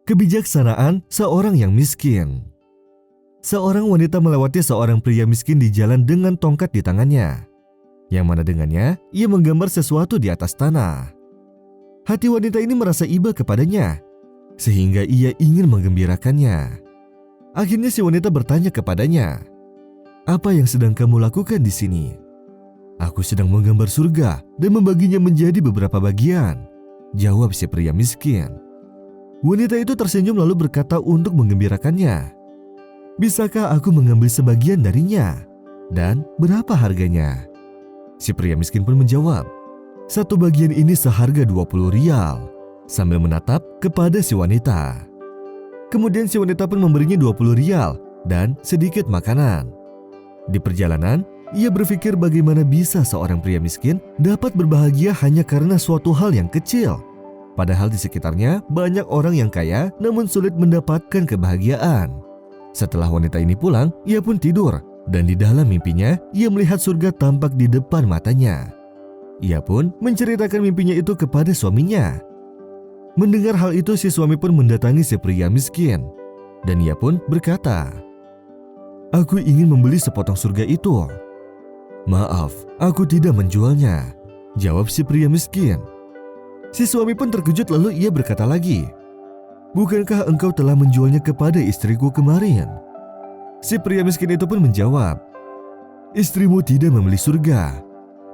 Kebijaksanaan seorang yang miskin. Seorang wanita melewati seorang pria miskin di jalan dengan tongkat di tangannya, yang mana dengannya ia menggambar sesuatu di atas tanah. Hati wanita ini merasa iba kepadanya, sehingga ia ingin menggembirakannya. Akhirnya si wanita bertanya kepadanya, "Apa yang sedang kamu lakukan di sini?" "Aku sedang menggambar surga dan membaginya menjadi beberapa bagian," jawab si pria miskin. Wanita itu tersenyum lalu berkata untuk menggembirakannya, "Bisakah aku mengambil sebagian darinya? Dan berapa harganya?" Si pria miskin pun menjawab, "Satu bagian ini seharga 20 rial," sambil menatap kepada si wanita. Kemudian si wanita pun memberinya 20 rial dan sedikit makanan. Di perjalanan, ia berpikir bagaimana bisa seorang pria miskin dapat berbahagia hanya karena suatu hal yang kecil. Padahal di sekitarnya banyak orang yang kaya namun sulit mendapatkan kebahagiaan. Setelah wanita ini pulang, ia pun tidur dan di dalam mimpinya ia melihat surga tampak di depan matanya. Ia pun menceritakan mimpinya itu kepada suaminya. Mendengar hal itu, si suami pun mendatangi si pria miskin dan ia pun berkata, "Aku ingin membeli sepotong surga itu." "Maaf, aku tidak menjualnya," jawab si pria miskin. Si suami pun terkejut lalu ia berkata lagi, "Bukankah engkau telah menjualnya kepada istriku kemarin?" Si pria miskin itu pun menjawab, "Istrimu tidak membeli surga,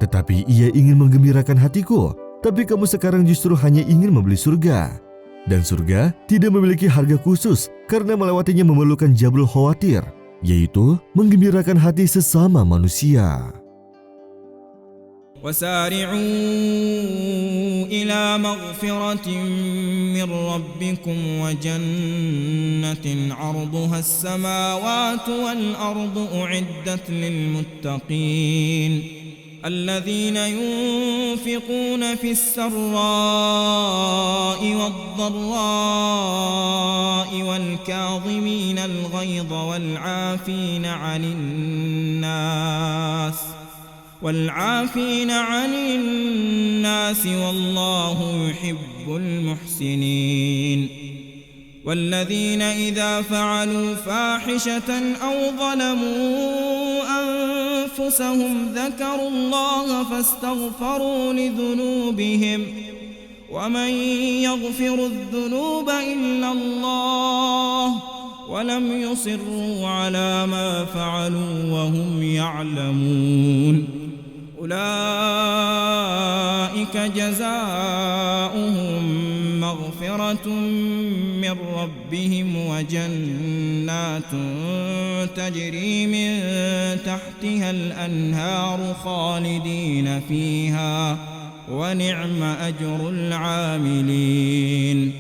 tetapi ia ingin menggembirakan hatiku. Tapi kamu sekarang justru hanya ingin membeli surga. Dan surga tidak memiliki harga khusus karena melewatinya memerlukan jabrul khawatir, yaitu menggembirakan hati sesama manusia." وسارعوا إلى مغفرة من ربكم وجنة عرضها السماوات والأرض أعدت للمتقين الذين ينفقون في السراء والضراء والكاظمين الغيظ والعافين عن الناس والله يحب المحسنين والذين إذا فعلوا فاحشة أو ظلموا أنفسهم ذكروا الله فاستغفروا لذنوبهم ومن يغفر الذنوب إلا الله ولم يصروا على ما فعلوا وهم يعلمون أولئك جزاؤهم مغفرة من ربهم وجنات تجري من تحتها الأنهار خالدين فيها ونعم أجر العاملين